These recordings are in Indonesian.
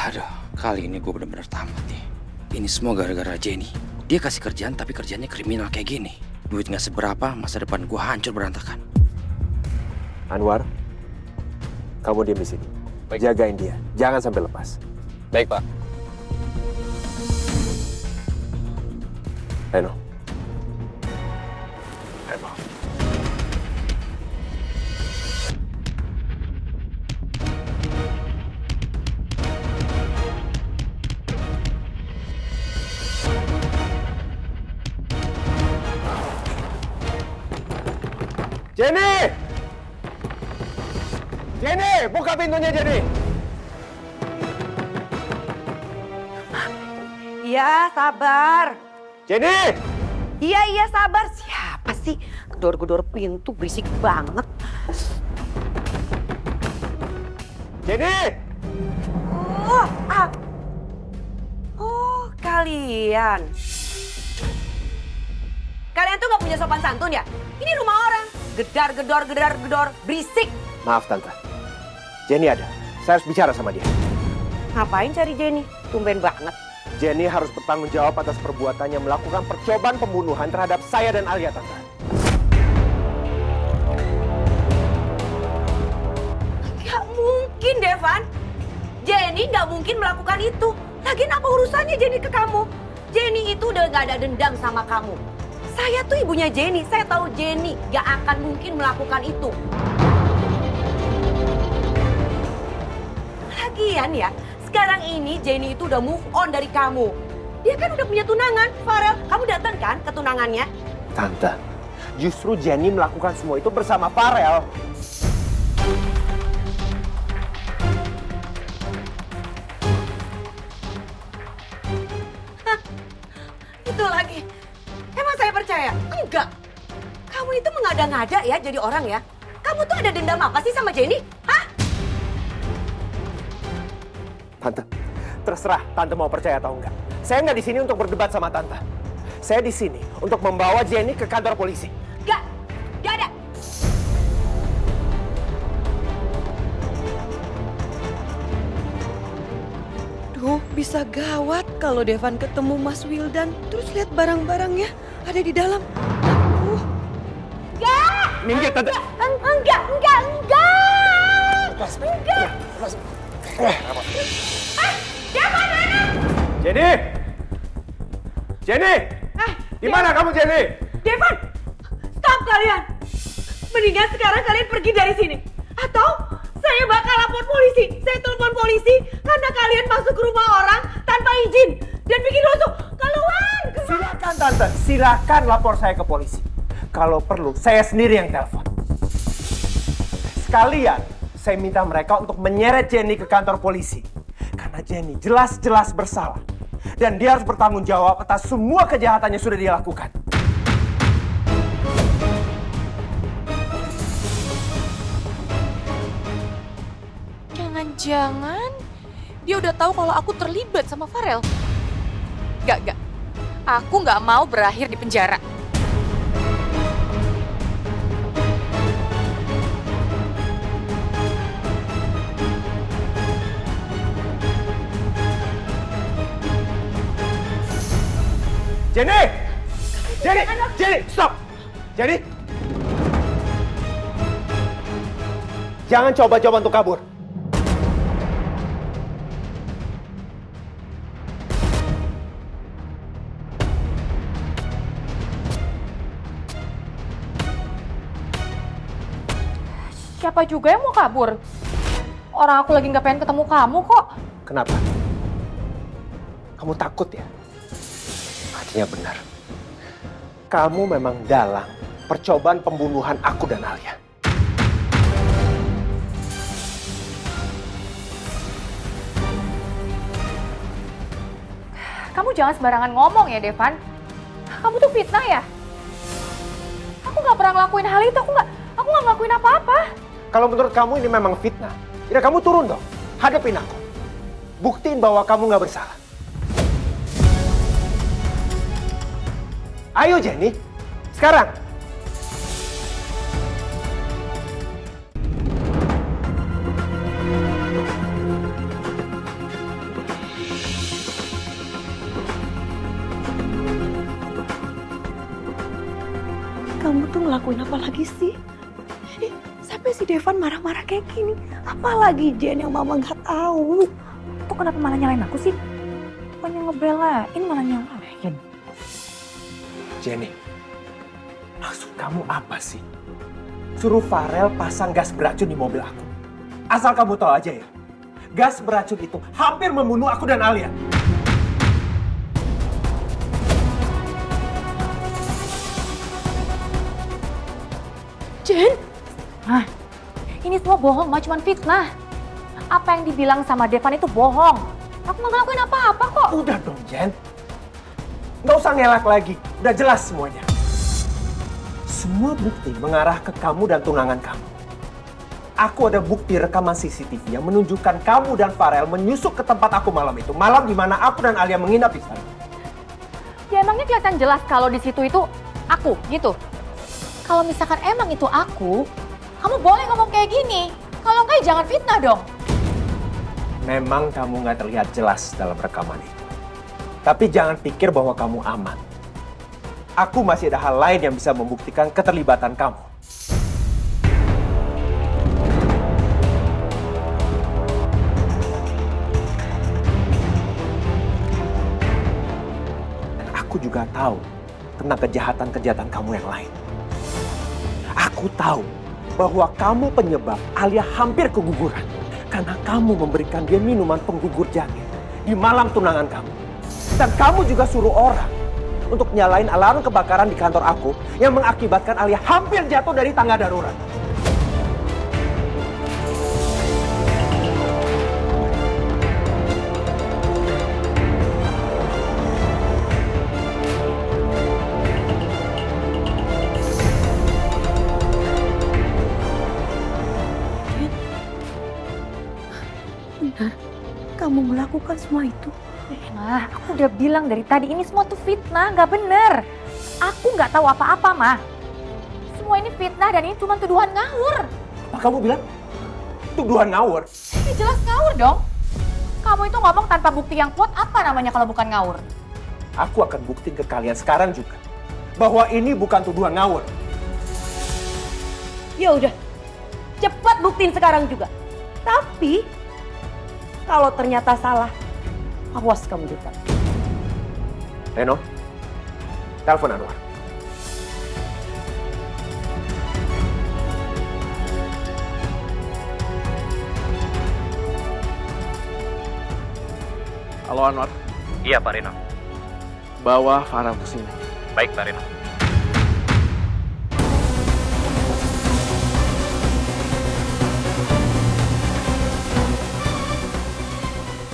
Aduh, kali ini gue bener-bener tamat nih. Ini semua gara-gara Jenny. Dia kasih kerjaan tapi kerjanya kriminal kayak gini. Duit gak seberapa, masa depan gue hancur berantakan. Anwar, kamu diam di sini. Baik. Jagain dia, jangan sampai lepas. Baik, Pak. Reno. Reno. Jenny! Jenny, buka pintunya, Jenny! Iya, sabar. Jenny! Iya, sabar. Siapa sih? Gedor-gedor pintu, berisik banget. Jenny! Oh, kalian. Kalian tuh gak punya sopan santun ya? Ini rumah orang. Gedar-gedor, berisik. Maaf, Tante. Jenny ada. Saya harus bicara sama dia. Ngapain cari Jenny? Tumben banget. Jenny harus bertanggung jawab atas perbuatannya melakukan percobaan pembunuhan terhadap saya dan Alia, Tante. Gak mungkin, Devan. Jenny gak mungkin melakukan itu. Lagian apa urusannya Jenny ke kamu? Jenny itu udah gak ada dendam sama kamu. Saya tuh ibunya Jenny. Saya tahu Jenny gak akan mungkin melakukan itu. Lagian ya, sekarang ini Jenny itu udah move on dari kamu. Dia kan udah punya tunangan, Farel. Kamu datang kan ke tunangannya? Tante, justru Jenny melakukan semua itu bersama Farel. Hah, itu lagi. Emang saya percaya? Enggak. Kamu itu mengada-ngada ya jadi orang ya. Kamu tuh ada dendam apa sih sama Jenny? Hah? Tante, terserah Tante mau percaya atau enggak. Saya nggak di sini untuk berdebat sama Tante. Saya di sini untuk membawa Jenny ke kantor polisi. Enggak ada. Duh, bisa gawat kalau Devan ketemu Mas Wildan. Terus lihat barang-barangnya ada di dalam. Enggak! Minggir, Tante. Enggak! Lepas. Enggak! Lepas. Devan, anak! Jenny! Jenny! Di mana kamu, Jenny? Devan! Stop kalian! Mendingan sekarang kalian pergi dari sini. Atau saya bakal lapor polisi. Saya telepon polisi karena kalian masuk ke rumah orang tanpa izin. Dan bikin rusuh. Keluar! Silakan, Tante. Silakan lapor saya ke polisi. Kalau perlu, saya sendiri yang telepon. Sekalian, saya minta mereka untuk menyeret Jenny ke kantor polisi. Karena Jenny jelas-jelas bersalah. Dan dia harus bertanggung jawab atas semua kejahatannya sudah dia lakukan. Jangan-jangan dia udah tahu kalau aku terlibat sama Farel. Gak. Aku gak mau berakhir di penjara. Jenny! Jenny, stop! Jenny! Jangan coba-coba untuk kabur. Siapa juga yang mau kabur? Orang aku lagi gak pengen ketemu kamu kok. Kenapa? Kamu takut ya? Artinya benar. Kamu memang dalang percobaan pembunuhan aku dan Alia. Kamu jangan sembarangan ngomong ya, Devan. Kamu tuh fitnah ya? Aku gak pernah ngelakuin hal itu, aku gak ngelakuin apa-apa. Kalau menurut kamu ini memang fitnah, ya kamu turun dong. Hadapin aku. Buktiin bahwa kamu gak bersalah. Ayo Jenny, sekarang. ngelakuin apa lagi sih? Sampai si Devan marah-marah kayak gini. Apalagi Jen yang mama nggak tahu. Tuh kenapa malah nyalain aku sih? Bukannya ngebelain malah nyalain. Jenny, maksud kamu apa sih? Suruh Farel pasang gas beracun di mobil aku. Asal kamu tahu aja ya, gas beracun itu hampir membunuh aku dan Alia. Jen? Hah? Ini semua bohong, Ma, cuman fitnah. Apa yang dibilang sama Devan itu bohong. Aku nggak ngelakuin apa-apa kok. Udah dong, Jen. Nggak usah ngelak lagi, udah jelas semuanya. Semua bukti mengarah ke kamu dan tunangan kamu. Aku ada bukti rekaman CCTV yang menunjukkan kamu dan Farel menyusup ke tempat aku malam itu. Malam di mana aku dan Alia menginap di sana. Ya emangnya kelihatan jelas kalau di situ itu aku gitu. Kalau misalkan emang itu aku, kamu boleh ngomong kayak gini. Kalau enggak, jangan fitnah dong. Memang kamu nggak terlihat jelas dalam rekaman itu. Tapi jangan pikir bahwa kamu aman. Aku masih ada hal lain yang bisa membuktikan keterlibatan kamu. Dan aku juga tahu tentang kejahatan-kejahatan kamu yang lain. Aku tahu bahwa kamu penyebab Alia hampir keguguran karena kamu memberikan dia minuman penggugur janin di malam tunangan kamu. Dan kamu juga suruh orang untuk nyalain alarm kebakaran di kantor aku yang mengakibatkan Alia hampir jatuh dari tangga darurat. Benar, kamu melakukan semua itu. Nah, aku udah bilang dari tadi ini semua tuh fitnah, nggak bener. Aku nggak tahu apa-apa, Ma. Semua ini fitnah dan ini cuma tuduhan ngawur. Apa kamu bilang? Tuduhan ngawur? Ini jelas ngawur dong. Kamu itu ngomong tanpa bukti yang kuat, apa namanya kalau bukan ngawur? Aku akan buktiin ke kalian sekarang juga bahwa ini bukan tuduhan ngawur. Ya udah, cepat buktiin sekarang juga. Tapi kalau ternyata salah, awas kamu Devan. Reno, telepon Anwar. Halo Anwar, Iya Pak Reno. bawa Farel ke sini. Baik Pak Reno.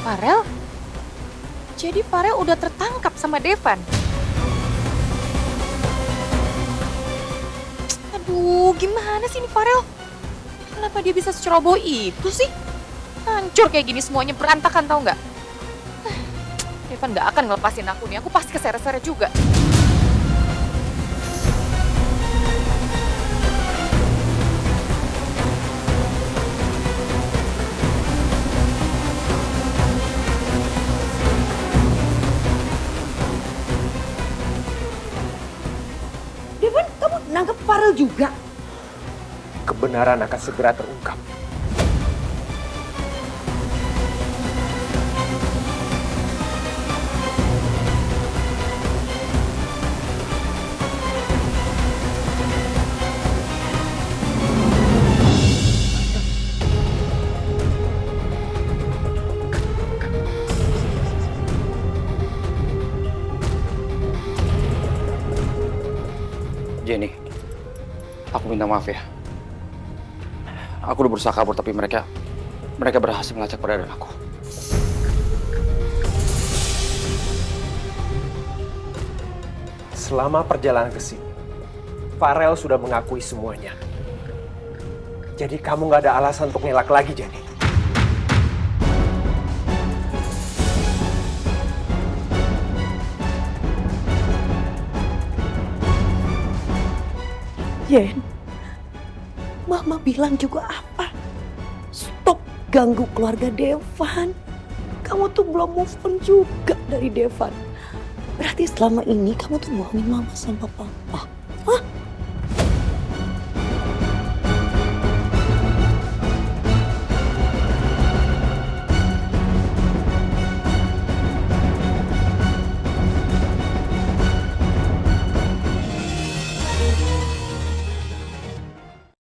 Farel? Jadi Farel udah tertangkap sama Devan? Aduh, gimana sih ini Farel? Kenapa dia bisa seceroboh itu sih? Hancur kayak gini semuanya, berantakan tau nggak? Devan nggak akan ngelepasin aku nih, aku pasti keseret-seret juga. Devan, kamu nangkep Farel juga? Kebenaran akan segera terungkap. Jenny, aku minta maaf ya. Aku udah berusaha kabur tapi mereka berhasil melacak keberadaan aku. Selama perjalanan ke sini, Farel sudah mengakui semuanya. Jadi kamu nggak ada alasan untuk ngelak lagi, Jenny. Jen, Mama bilang juga apa? Stop ganggu keluarga Devan. Kamu tuh belum move on juga dari Devan. Berarti selama ini kamu tuh bohongin Mama sama Papa.